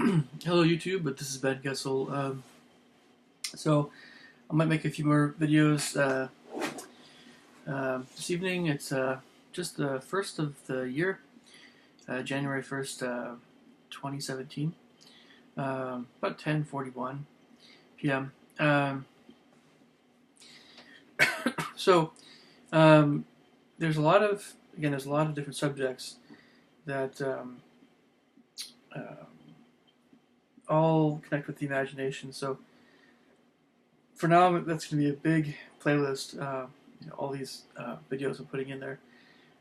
Hello YouTube, but this is Ben Gessel. So I might make a few more videos this evening. It's just the first of the year, January 1st, 2017, about 10:41 p.m. So there's a lot of different subjects that all connect with the imagination. So for now, that's going to be a big playlist. All these videos I'm putting in there.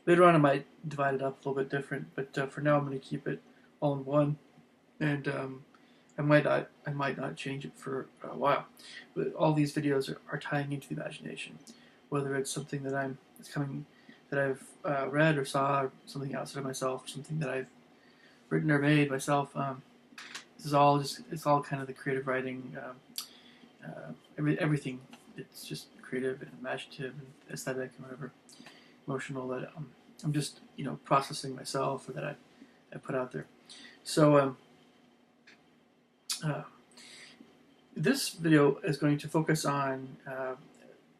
Later on, I might divide it up a little bit different, but for now, I'm going to keep it all in one, and I might not change it for a while. But all these videos are tying into the imagination, whether it's something that I've read or saw, or something outside of myself, something that I've written or made myself. It's all kind of the creative writing. Everything. It's just creative and imaginative and aesthetic and whatever emotional that I'm just processing myself or that I put out there. So this video is going to focus on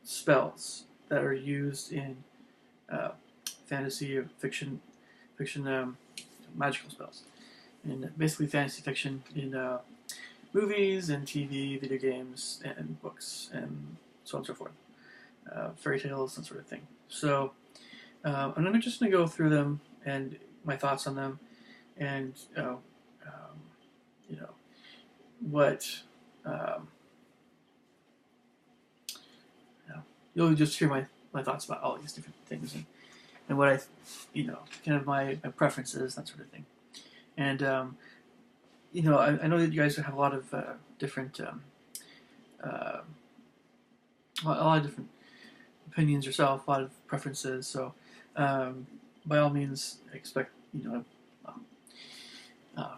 spells that are used in fantasy or fiction, magical spells, and basically fantasy fiction in movies and TV, video games, and books, and so on and so forth. Fairy tales, that sort of thing. So I'm just going to go through them and my thoughts on them, and what you'll just hear my thoughts about all these different things and what kind of my preferences, that sort of thing. And I know that you guys have a lot of different a lot of different opinions yourself, a lot of preferences. So by all means, expect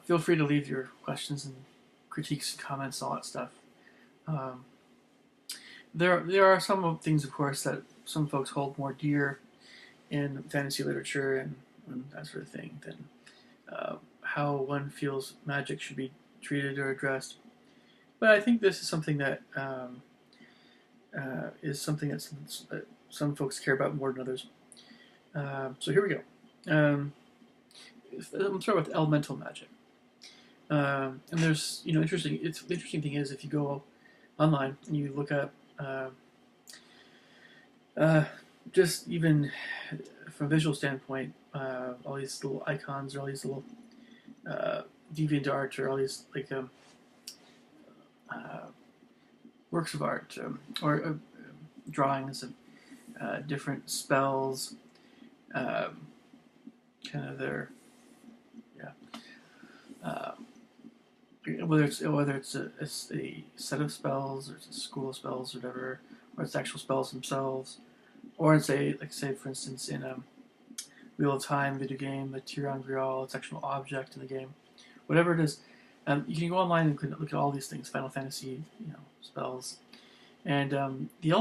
feel free to leave your questions and critiques, comments, all that stuff. There are some things, of course, that some folks hold more dear in fantasy literature and that sort of thing than how one feels magic should be treated or addressed. But I think this is something that that some folks care about more than others. So here we go. I'm going to start with elemental magic. And there's, the interesting thing is if you go online and you look up just even from a visual standpoint, all these little icons or all these little DeviantArt or all these works of art or drawings of different spells, kind of their whether it's a set of spells or it's a school of spells or whatever, or it's actual spells themselves, or it's say for instance in Wheel of Time video game, the Tyrann-Grial, it's actual object in the game, whatever it is. You can go online and look at all these things, Final Fantasy, spells, and the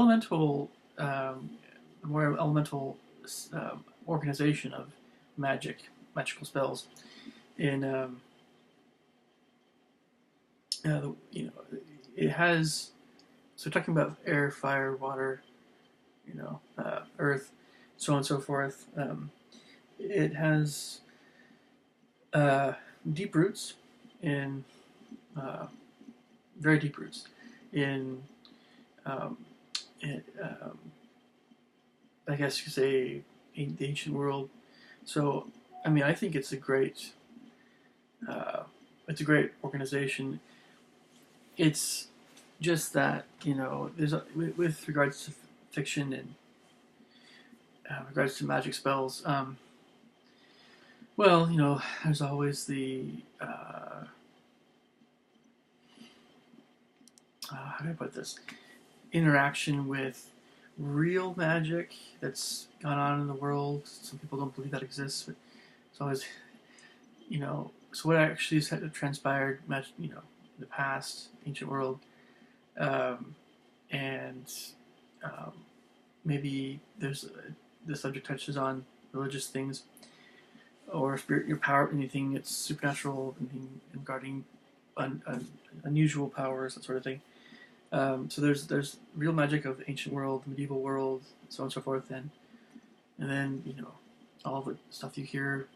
more elemental organization of magical spells in it has, so talking about air, fire, water, earth, so on and so forth. It has deep roots in very deep roots in, I guess you could say, the ancient world. So, I think it's a great organization. It's just that there's with regards to fiction and regards to magic spells. There's always the how do I put this? Interaction with real magic that's gone on in the world. Some people don't believe that exists, but it's always, so what actually has transpired, in the past, ancient world, and maybe the subject touches on religious things or spirit, your power, anything that's supernatural, anything regarding unusual powers, that sort of thing. So there's real magic of the ancient world, medieval world, so on and so forth, and then all the stuff you hear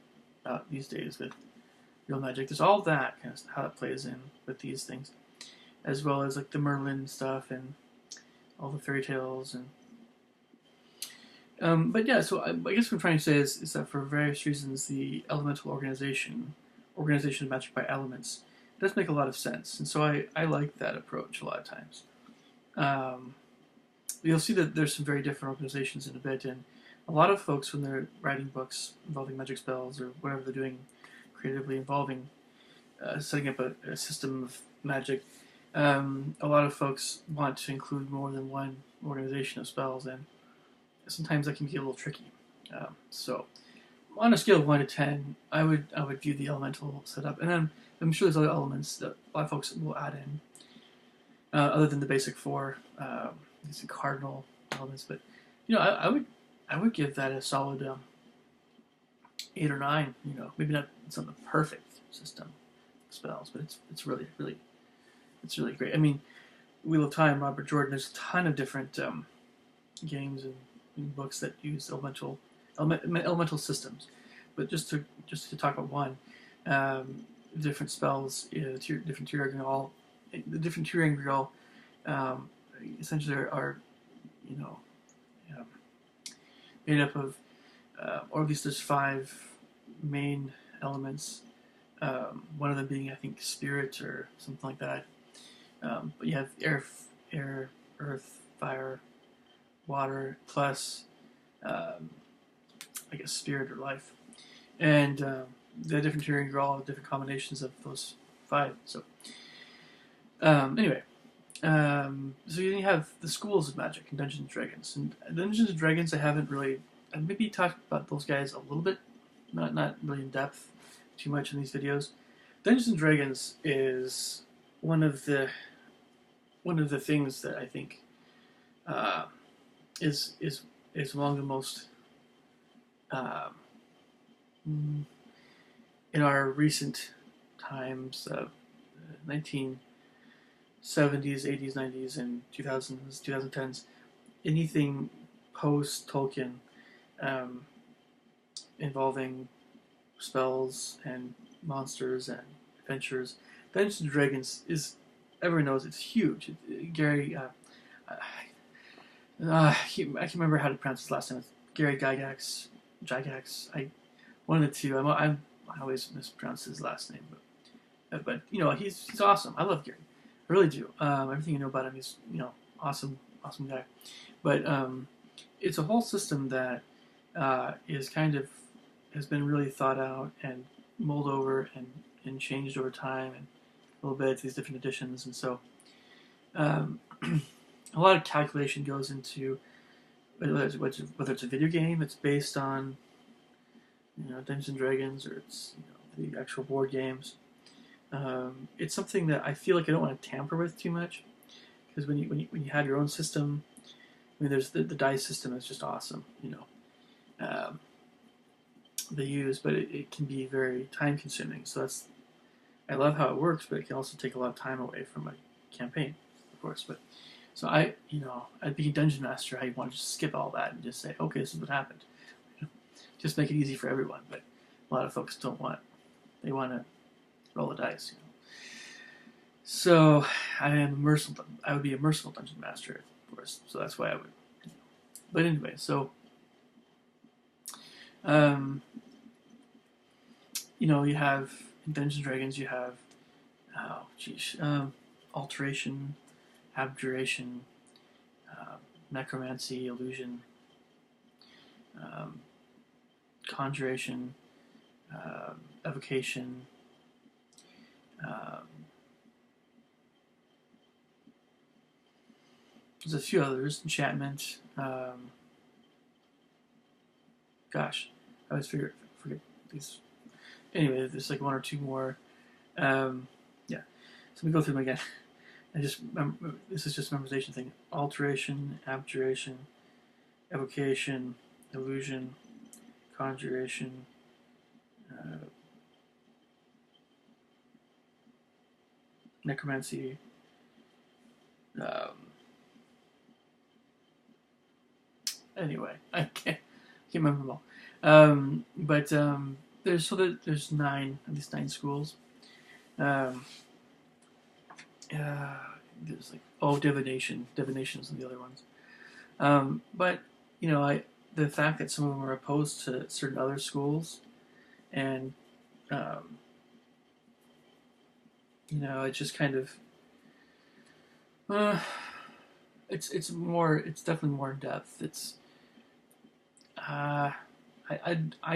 about these days with real magic. There's all that kind of how it plays in with these things, as well as like the Merlin stuff and all the fairy tales and. But yeah, so I guess what I'm trying to say is that for various reasons, the elemental organization of magic by elements, does make a lot of sense, and so I like that approach a lot of times. Um, you'll see that there's some very different organizations in a bit, and a lot of folks when they're writing books involving magic spells or whatever they're doing creatively involving setting up a system of magic, a lot of folks want to include more than one organization of spells, and sometimes that can be a little tricky. So on a scale of 1 to 10, I would view the elemental setup, and then I'm sure there's other elements that a lot of folks will add in, other than the basic four, these cardinal elements. But I would give that a solid 8 or 9. Maybe it's not the perfect system of spells, but it's really great. I mean, Wheel of Time, Robert Jordan. There's a ton of different games and books that use elemental systems. But just to talk about one, different spells, different Tyrangal, the different Tyrangal, essentially are um, made up of, or at least there's 5 main elements. One of them being, I think, spirit or something like that. But you have air, earth, fire, water, plus I guess spirit or life, and the different tiering are all different combinations of those 5. So anyway, so you have the schools of magic in Dungeons and Dragons, and Dungeons and Dragons I haven't really, I maybe talked about those guys a little bit, not really in depth too much in these videos. Dungeons and Dragons is one of the things that I think is among the most in our recent times, 1970s, 80s, 90s, and 2000s, 2010s, anything post Tolkien involving spells and monsters and adventures. Dungeons and Dragons is, everyone knows it's huge. Gary, I can't remember how to pronounce his last name. It's Gary Gygax. One of the two. I always mispronounce his last name, but he's awesome. I love Gary, I really do. Everything you know about him, he's awesome guy. But it's a whole system that is has been really thought out and mulled over and changed over time and a little bit, these different editions, and so a lot of calculation goes into whether it's a video game. It's based on Dungeons and Dragons, or it's the actual board games. It's something that I feel like I don't want to tamper with too much, because when you have your own system, I mean, there's the dice system is just awesome. They use, but it can be very time consuming. So I love how it works, but it can also take a lot of time away from my campaign, of course. But so I'd be a dungeon master. I want to just skip all that and just say, okay, this is what happened. Just make it easy for everyone. But a lot of folks don't want. They want to roll the dice. So I would be a merciful dungeon master, of course. So that's why I would. But anyway, so you have in Dungeons and Dragons, you have alteration, abjuration, necromancy, illusion, conjuration, evocation, there's a few others, enchantment, gosh, I always forget these. Anyway, there's like 1 or 2 more. Yeah, so let me go through them again. This is just a memorization thing. Alteration, abjuration, evocation, illusion, conjuration, necromancy. Um, anyway, I can't remember them all. But there's at least nine schools. Um, uh, there's like divinations and the other ones. But the fact that some of them are opposed to certain other schools, and um, it's just kind of uh, it's definitely more in depth. It's I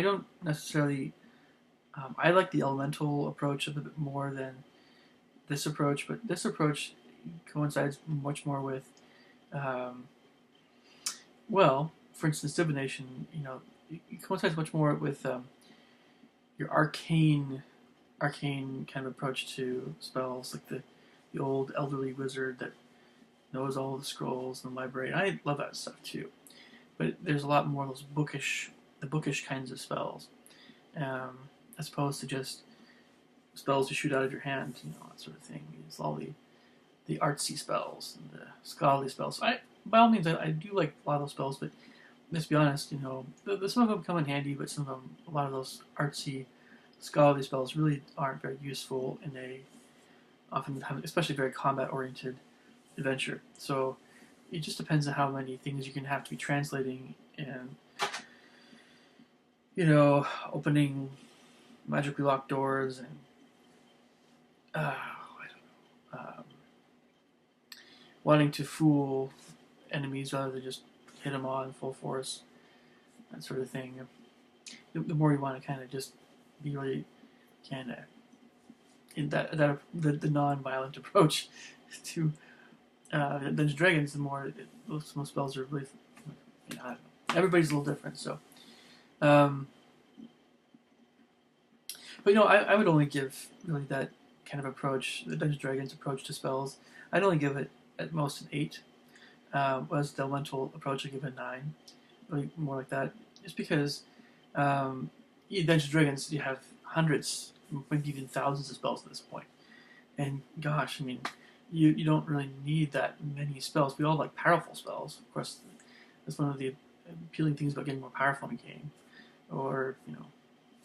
don't necessarily I like the elemental approach a bit more than this approach, but this approach coincides much more with um, well, for instance, divination. It coincides much more with your arcane kind of approach to spells, like the old elderly wizard that knows all the scrolls in the library. I love that stuff too. But there's a lot more of the bookish kinds of spells, as opposed to just spells you shoot out of your hand, that sort of thing. It's all the artsy spells and the scholarly spells. By all means, I do like a lot of those spells, but let's be honest, some of them come in handy, but a lot of those artsy, scholarly spells really aren't very useful in especially very combat-oriented adventure. So it just depends on how many things you can have to be translating and opening magically locked doors and I don't know, wanting to fool enemies rather than just hit them on full force, that sort of thing. The more you want to kind of just be really kind of in the non-violent approach to Dungeons and Dragons, the more most spells are really, I don't know. Everybody's a little different, so. But I would only give really that kind of approach, the Dungeons and Dragons approach to spells. I'd only give it at most an 8. Whereas the elemental approach, I give it a 9, really more like that. Just because in Dungeons and Dragons, you have hundreds, maybe even thousands of spells at this point. And gosh, I mean, you don't really need that many spells. We all like powerful spells. Of course, that's one of the appealing things about getting more powerful in a game, or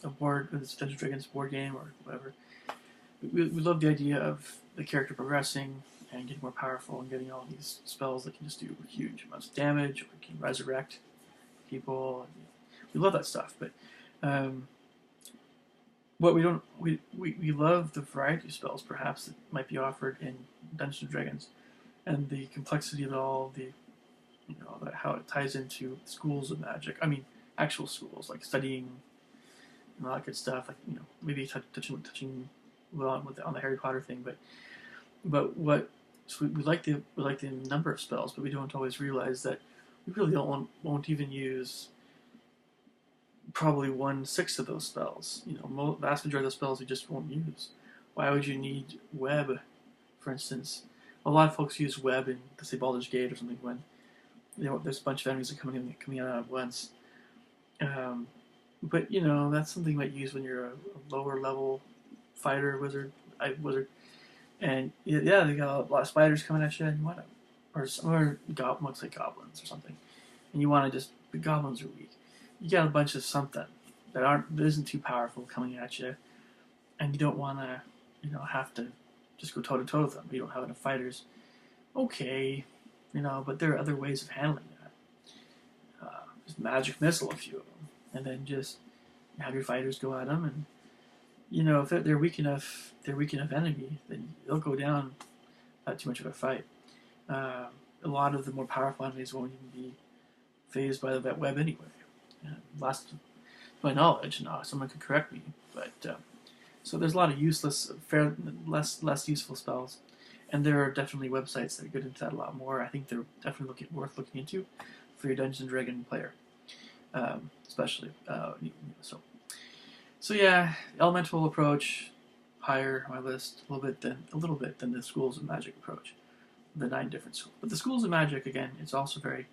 a Dungeons and Dragons board game or whatever. We love the idea of the character progressing and getting more powerful and getting all these spells that can just do huge amounts of damage or can resurrect people. We love that stuff, but what we love the variety of spells perhaps that might be offered in Dungeons and Dragons, and the complexity of it all, how it ties into schools of magic. I mean, actual schools like studying and all that good stuff. Like maybe touching on the Harry Potter thing, but what so we like the number of spells, but we don't always realize that we really won't even use probably 1/6 of those spells. Vast majority of those spells we just won't use. Why would you need web, for instance? A lot of folks use web in, let's say, Baldur's Gate or something when there's a bunch of enemies that are coming out at once. But that's something you might use when you're a lower level fighter wizard, and yeah, they got a lot of spiders coming at you, and you want to, or looks like goblins or something, and you want to just the goblins are weak. You got a bunch of something that isn't too powerful coming at you, and you don't want to have to just go toe to toe with them. You don't have enough fighters. Okay, but there are other ways of handling that. Just magic missile a few of them, and then just have your fighters go at them, and if they're weak enough enemy, then they'll go down without too much of a fight. A lot of the more powerful enemies won't even be phased by that web anyway. Last to my knowledge, someone could correct me, but so there's a lot of useless, less useful spells, and there are definitely websites that get into that a lot more. I think they're definitely worth looking into for your Dungeons and Dragons player, especially. So yeah, elemental approach higher on my list a little bit than the schools of magic approach, the 9 different schools. But the schools of magic, again, it's also very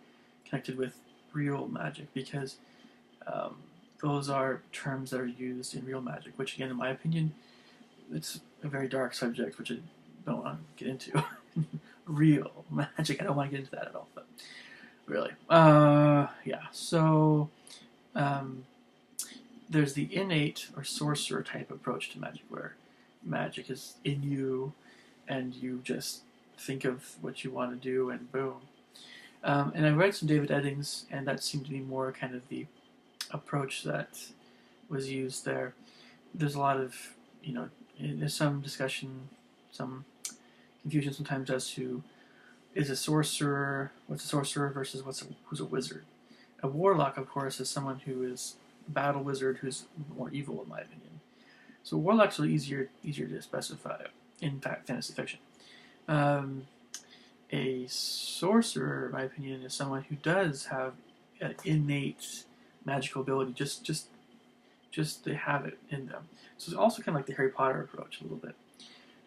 connected with real magic because those are terms that are used in real magic, which again, in my opinion, it's a very dark subject, which I don't want to get into real magic. I don't want to get into that at all, but really, yeah. So um, there's the innate or sorcerer type approach to magic, where magic is in you, and you just think of what you want to do, and boom. And I read some David Eddings, and that seemed to be more kind of the approach that was used there. There's a lot of, there's some discussion, some confusion sometimes as to is a sorcerer, what's a sorcerer versus who's a wizard. A warlock, of course, is someone who is a battle wizard who's more evil, in my opinion. So warlocks are easier to specify in fantasy fiction. A sorcerer, in my opinion, is someone who does have an innate magical ability. Just they have it in them. So it's also kind of like the Harry Potter approach a little bit,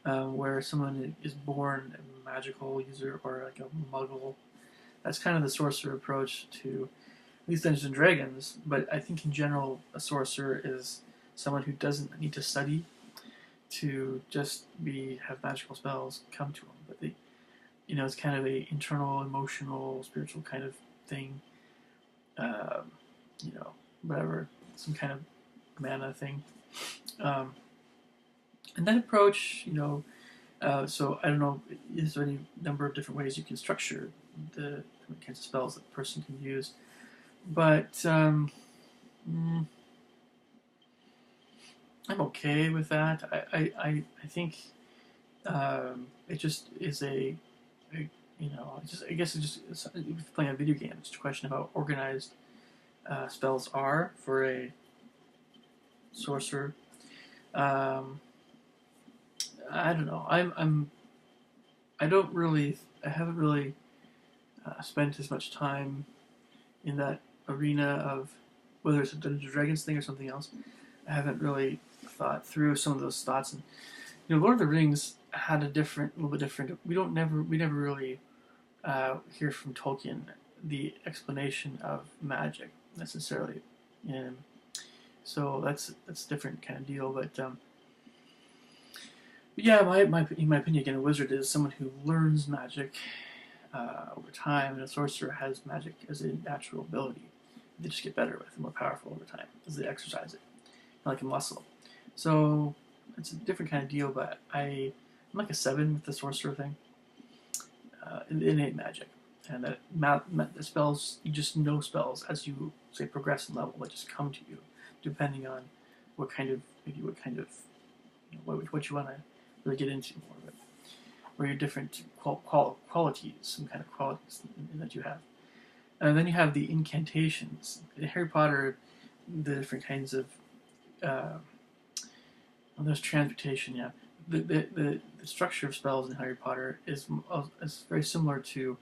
where someone is born a magical user or like a muggle. That's kind of the sorcerer approach to at least Dungeons and Dragons. But I think in general, a sorcerer is someone who doesn't need to study to just have magical spells come to them. But it's kind of a internal, emotional, spiritual kind of thing. Um, Whatever, some kind of mana thing. And that approach, so I don't know, is there any number of different ways you can structure the kinds of spells that a person can use? But I'm okay with that. I think it just is I guess it's playing a video game. It's a question of how organized spells are for a sorcerer. I don't know. I haven't really spent as much time in that arena of whether it's a Dungeons and Dragons thing or something else. I haven't really thought through some of those thoughts. And Lord of the Rings had a little bit different. We never really hear from Tolkien the explanation of magic necessarily, and so that's a different kind of deal. But yeah, in my opinion, again, a wizard is someone who learns magic over time, and a sorcerer has magic as a natural ability. They just get better with it, more powerful over time as they exercise it, like a muscle. So it's a different kind of deal. But I'm like a 7 with the sorcerer thing, innate magic, and that the spells, you just know spells as you say progress in level, that just come to you, depending on what you want to really get into more of it, or your different qualities, some kind of qualities that you have. And then you have the incantations. In Harry Potter, the different kinds of there's transmutation. Yeah, the structure of spells in Harry Potter is very similar to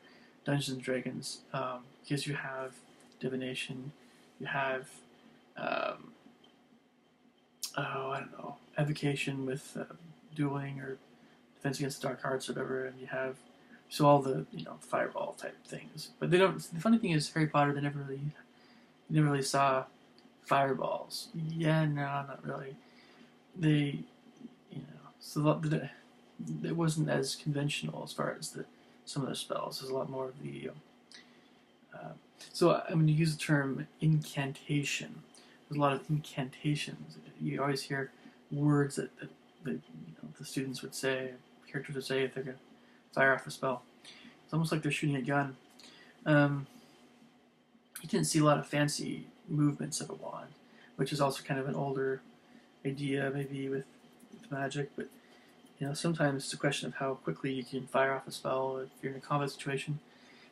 Dungeons and Dragons, because you have divination, you have I don't know, evocation with dueling or defense against dark arts or whatever, and you have all the fireball type things. But they don't. The funny thing is, Harry Potter, they never really saw fireballs. Yeah, no, not really. They, so it wasn't as conventional as far as some of the spells. There's a lot more of the. So I'm going to use the term incantation. There's a lot of incantations. You always hear words that the students would say, characters would say if they're going to fire off a spell. It's almost like they're shooting a gun. You didn't see a lot of fancy movements of a wand, which is also kind of an older idea, maybe with magic. But sometimes it's a question of how quickly you can fire off a spell if you're in a combat situation.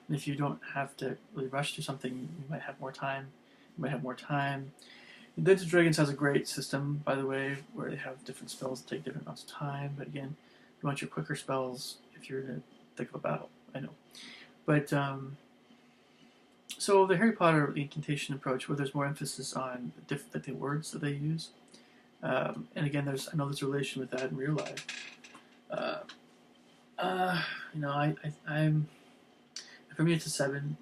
And if you don't have to really rush through something, you might have more time. Dungeons and Dragons has a great system, by the way, where they have different spells that take different amounts of time. But again, you want your quicker spells if you're in the thick of a battle. I know. But so the Harry Potter incantation approach, where there's more emphasis on the words that they use, and again, I know there's a relation with that in real life. I'm for me it's a 7.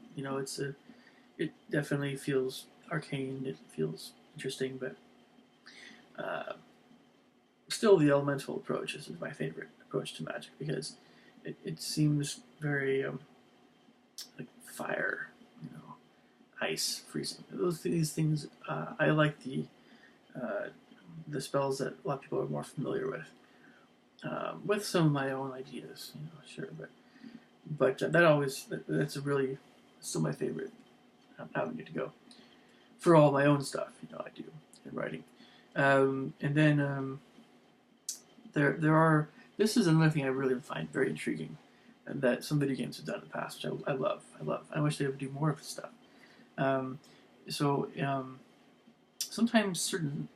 It definitely feels arcane. It feels interesting, but still the elemental approach is my favorite approach to Magic because it seems very like fire, ice, freezing. These things, I like the spells that a lot of people are more familiar with some of my own ideas, sure, but that's a really still my favorite avenue to go for all my own stuff. I do in writing, and then there are. This is another thing I really find very intriguing, and that some video games have done in the past, which I love. I wish they would do more of this stuff. So sometimes certain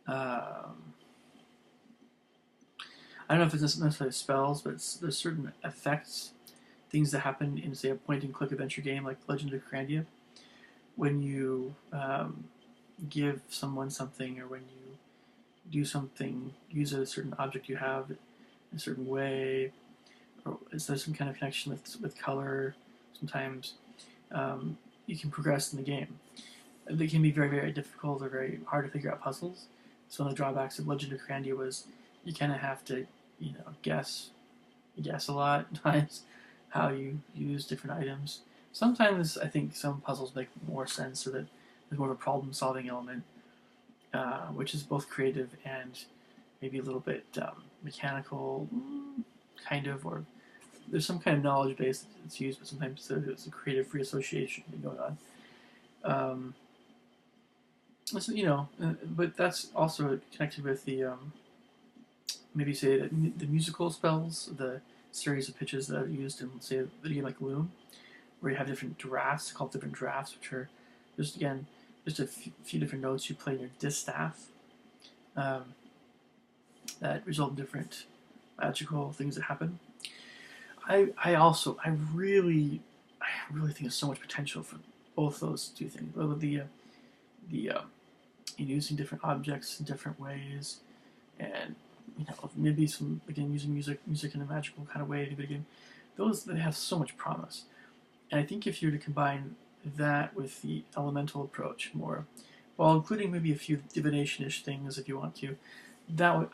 I don't know if it's necessarily spells, but there's certain effects, things that happen in, say, a point-and-click adventure game like Legend of Grandia, when you give someone something, or when you do something, use a certain object you have in a certain way, or is there some kind of connection with color? Sometimes you can progress in the game. They can be very, very difficult or very hard to figure out puzzles. So one of the drawbacks of Legend of Grandia was you kind of have to, guess a lot of times how you use different items. Sometimes I think some puzzles make more sense, so that there's more of a problem-solving element, which is both creative and maybe a little bit mechanical, kind of, or there's some kind of knowledge base that's used, but sometimes there's a creative free association going on. So, but that's also connected with the maybe say the musical spells, the series of pitches that are used in, say, a video game like Loom, where you have different drafts, called different drafts, which are just a few different notes you play in your distaff that result in different magical things that happen. I really think there's so much potential for both those two things. The using different objects in different ways, and maybe some, again, using music in a magical kind of way in a video game. Those, they have so much promise, and I think if you were to combine that with the elemental approach more, while including maybe a few divination-ish things if you want to,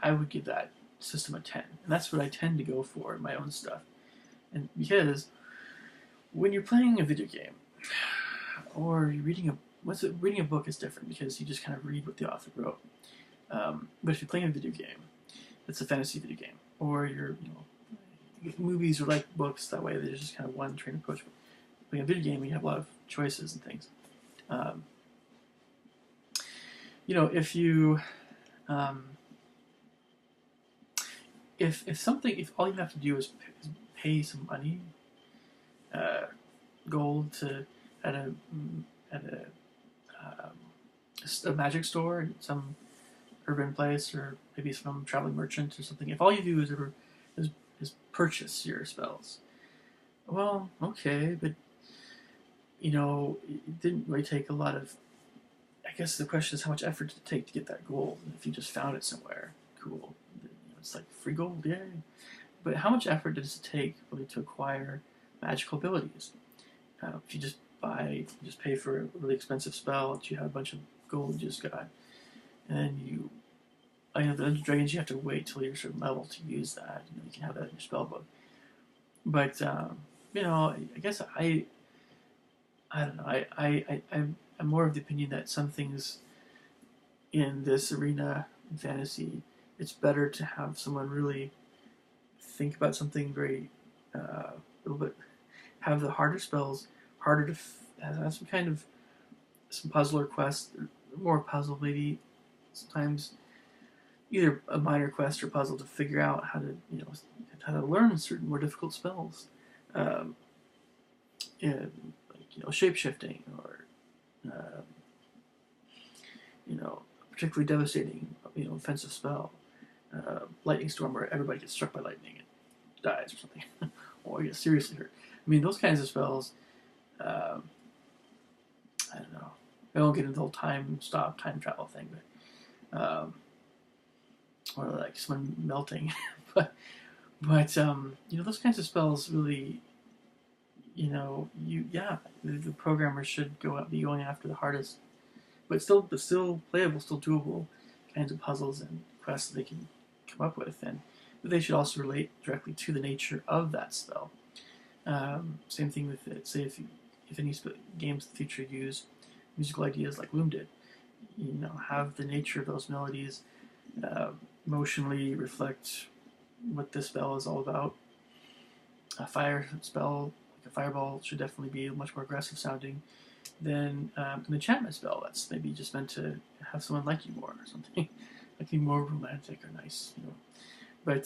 I would give that system a 10, and that's what I tend to go for in my own stuff. And because when you're playing a video game or you're reading a book is different because you just kind of read what the author wrote. But if you're playing a video game, it's a fantasy video game, or movies are like books that way. There's just kind of one train approach. But playing a video game, you have a lot of choices and things. If you if all you have to do is pay some money, gold, at a magic store in some urban place, or maybe some traveling merchant or something. If all you do is purchase your spells, well, okay, but it didn't really take a lot of. I guess the question is how much effort did it take to get that gold? And if you just found it somewhere, cool. It's like free gold, yay. But how much effort does it take really to acquire magical abilities? If you just pay for a really expensive spell that you have a bunch of gold you just got, and then the Dungeons & Dragons, you have to wait till you're a certain level to use that. You can have that in your spell book. But I guess I don't know. I'm more of the opinion that some things in this arena, in fantasy, it's better to have someone really think about something very, a little bit, have the harder spells, harder to have some puzzle or quest, more puzzle maybe, sometimes either a minor quest or puzzle to figure out how to learn certain more difficult spells, shape-shifting, or particularly devastating, offensive spell, lightning storm where everybody gets struck by lightning and dies or something, or gets seriously hurt. I mean, those kinds of spells. I don't know. I won't get into the whole time travel thing, but or like someone melting, but those kinds of spells really, the programmer should be going after the hardest, but still playable, still doable kinds of puzzles and quests that they can come up with, and but they should also relate directly to the nature of that spell. Same thing with it. Say if any games in the future use musical ideas like Loom did, have the nature of those melodies emotionally reflect what the spell is all about. A fire spell, like a fireball, should definitely be much more aggressive sounding than an enchantment spell that's maybe just meant to have someone like you more or something, like be more romantic or nice, But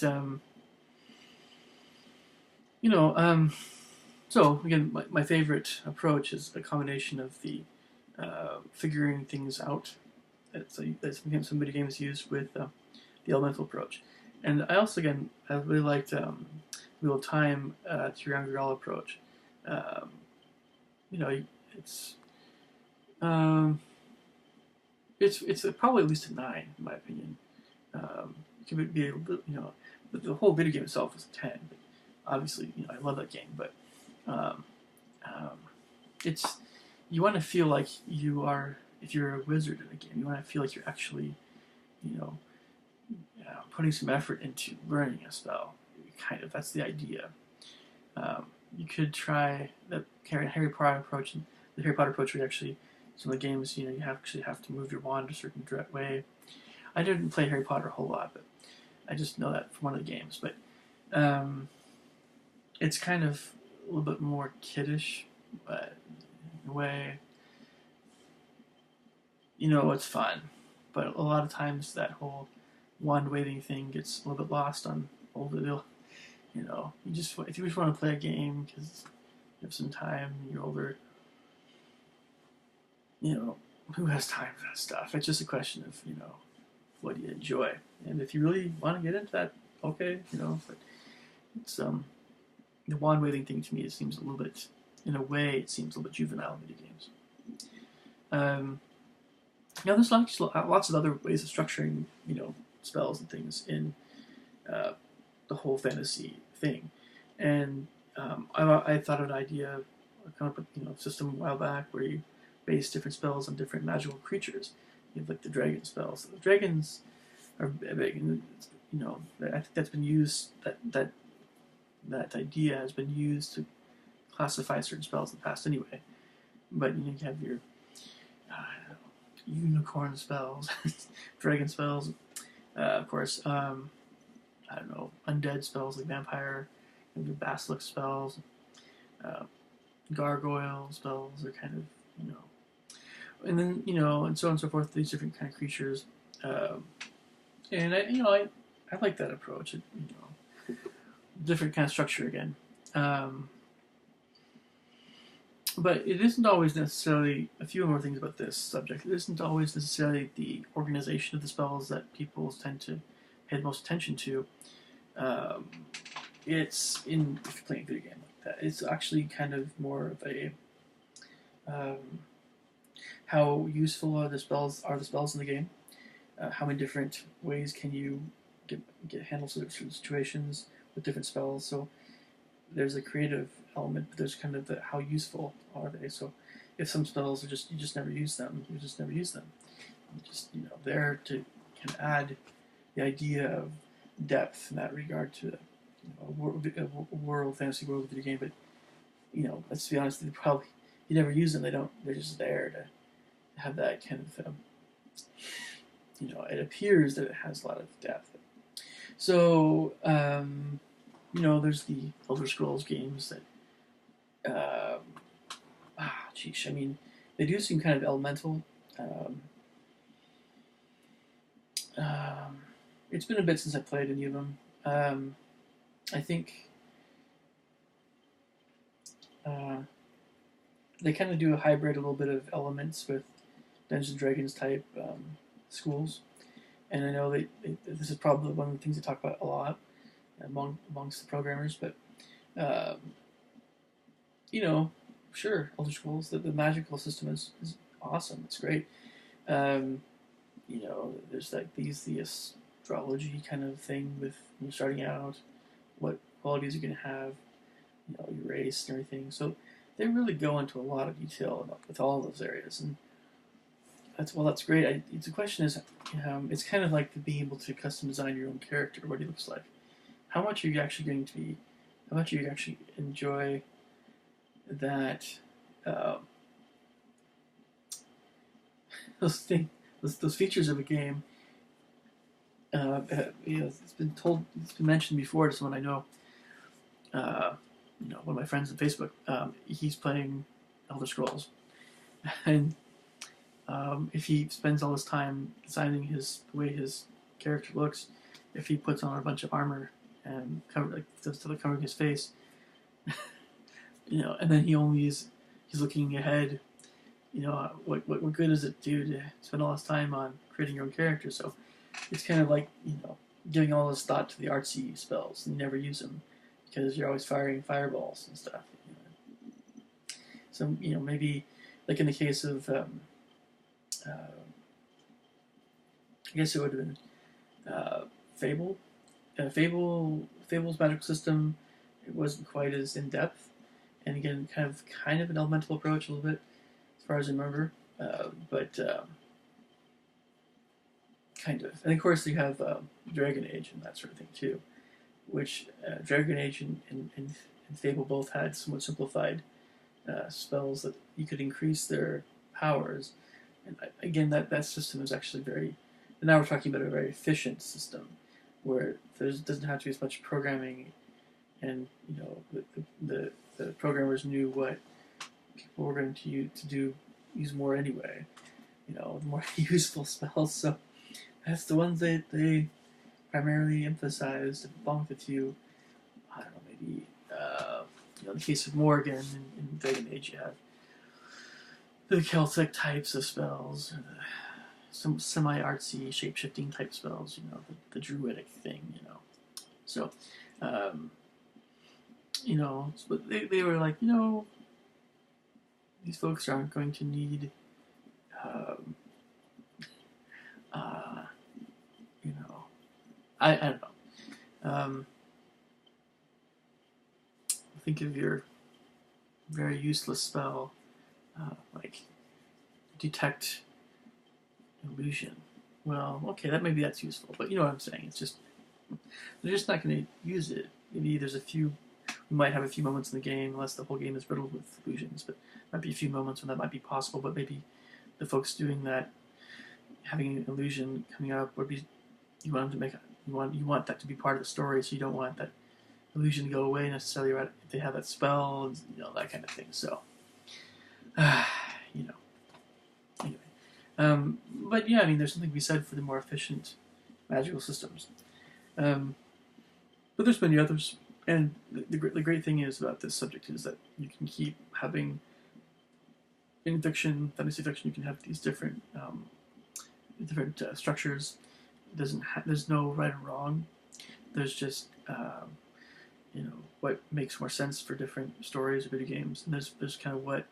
so again, my favorite approach is a combination of the figuring things out that some video games use with the elemental approach, and I also I really liked Wheel of Time Triangle approach. Um, it's it's probably at least a 9 in my opinion. It could be a little, but the whole video game itself is a 10. But obviously, I love that game, but um, um, it's you want to feel like you are, if you're a wizard in a game, you want to feel like you're actually, you know, putting some effort into learning a spell. Kind of, that's the idea. You could try the Harry Potter approach, and the Harry Potter approach where you actually, some of the games, you actually have to move your wand a certain direct way. I didn't play Harry Potter a whole lot, but I just know that from one of the games. But it's kind of a little bit more kiddish, but in a way, it's fun. But a lot of times that whole wand waving thing gets a little bit lost on older. If you just want to play a game because you have some time, you're older. Who has time for that stuff? It's just a question of what do you enjoy, and if you really want to get into that, okay, But it's the wand waving thing to me, it seems a little bit, in a way, it seems a little bit juvenile in video games. There's lots of other ways of structuring, spells and things in the whole fantasy thing, and I thought of an idea, kind of a system a while back where you base different spells on different magical creatures. You have like the dragon spells. The dragons are big, and I think that's been used. That idea has been used to classify certain spells in the past, anyway. But you have your unicorn spells, dragon spells, of course. Undead spells like vampire, the basilisk spells, gargoyle spells are kind of and then and so on and so forth. These different kind of creatures, and I like that approach. Different kind of structure again, but it isn't always necessarily. A few more things about this subject. It isn't always necessarily the organization of the spells that people tend to pay the most attention to. It's if you're playing a video game like that, it's actually kind of more of a how useful are the spells in the game? How many different ways can you handle certain situations with different spells? So there's a creative element, but there's kind of how useful are they? So if some spells are you just never use them. You just never use them. Just there to can add the idea of depth in that regard to a fantasy world video game. But let's be honest, you never use them. They're just there to have that kind of it appears that it has a lot of depth. So there's the Elder Scrolls games that I mean, they do seem kind of elemental. It's been a bit since I played any of them. I think they kind of do a hybrid, a little bit of elements with Dungeons and Dragons type schools, and I know this is probably one of the things they talk about a lot amongst the programmers. But sure, Elder Scrolls, the magical system is awesome. It's great. There's like the astrology kind of thing with when you're starting out, what qualities you're going to have, your race and everything. So they really go into a lot of detail with all those areas, and that's great. The question is, it's kind of like being able to custom design your own character, what he looks like. how much are you actually going to be, how much you actually enjoy that, uh, those things, those features of a game. It's been mentioned before to someone I know. Uh, one of my friends on Facebook. He's playing Elder Scrolls, and if he spends all his time designing the way his character looks, if he puts on a bunch of armor and covering his face, and then he's looking ahead. What good does it do to spend all this time on creating your own character? So it's kind of like giving all this thought to the artsy spells and you never use them because you're always firing fireballs and stuff. So maybe like in the case of I guess it would have been Fable. Fable's magical system, it wasn't quite as in depth, and again, kind of an elemental approach a little bit, as far as I remember. But kind of, and of course you have Dragon Age and that sort of thing too, which Dragon Age and Fable both had somewhat simplified spells that you could increase their powers. And again, that system is actually very. And now we're talking about a very efficient system, where there doesn't have to be as much programming, and the programmers knew what people were going to use more anyway. The more useful spells. So that's the ones that they primarily emphasized, along with a few. I don't know, maybe in the case of Morrigan in Dragon Age, you have the Celtic types of spells, some semi-artsy, shape-shifting type spells, the druidic thing, So, but they were like, these folks aren't going to need, um, uh, I don't know. Think of your very useless spell, like detect illusion. Well, okay, maybe that's useful, but you know what I'm saying. It's just they're just not going to use it. Maybe we might have a few moments in the game, unless the whole game is riddled with illusions. But might be a few moments when that might be possible. But maybe the folks doing that, having an illusion coming up, would be you want them to you want that to be part of the story. So you don't want that illusion to go away necessarily. Right? If they have that spell, that kind of thing. So, Anyway. But yeah, there's something to be said for the more efficient magical systems. But there's many others, and the great thing is about this subject is that you can keep having in fiction, fantasy fiction, you can have these different structures. There's no right or wrong. There's just what makes more sense for different stories or video games, and there's kind of what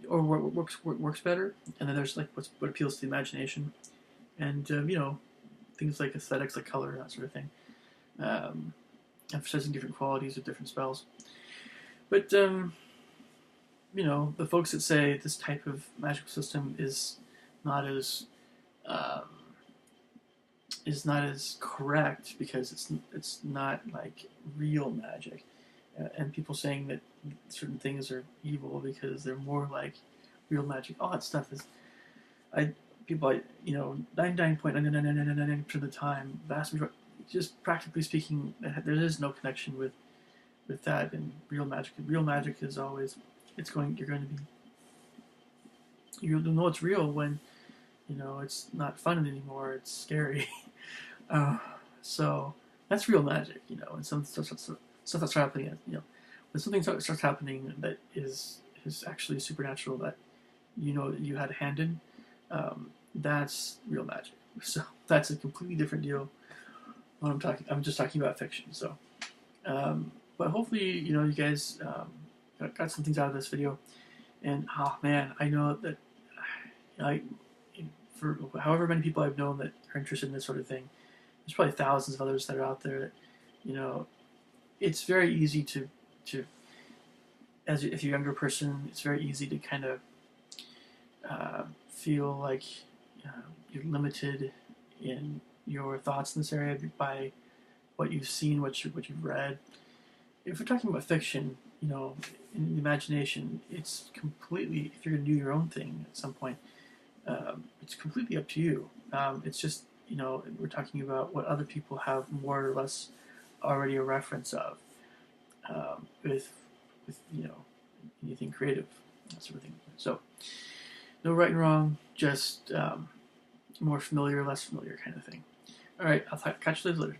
works better, and then there's like what appeals to the imagination, and things like aesthetics, like color, and that sort of thing, emphasizing different qualities of different spells. But the folks that say this type of magical system is not as correct because it's not like real magic, and people saying that certain things are evil because they're more like real magic. All that stuff is, 99.99999% of the time, vast majority, just practically speaking, there is no connection with that and real magic. Real magic is always, you'll know it's real when it's not fun anymore. It's scary. So that's real magic, and some stuff that's happening. When something starts happening that is actually supernatural, that you had a hand in, that's real magic. So that's a completely different deal. When I'm just talking about fiction. So, but hopefully, you guys got some things out of this video. And oh man, I know that for however many people I've known that are interested in this sort of thing, there's probably thousands of others that are out there that, it's very easy to if you're a younger person, it's very easy to kind of feel like you're limited in your thoughts in this area by what you've seen, what you've read. If we're talking about fiction, you know, in the imagination, it's completely, if you're going to do your own thing at some point, it's completely up to you. It's just, you know, we're talking about what other people have more or less already a reference of, with you know, anything creative, that sort of thing. So no right and wrong, just more familiar, less familiar kind of thing. All right, I'll catch you later.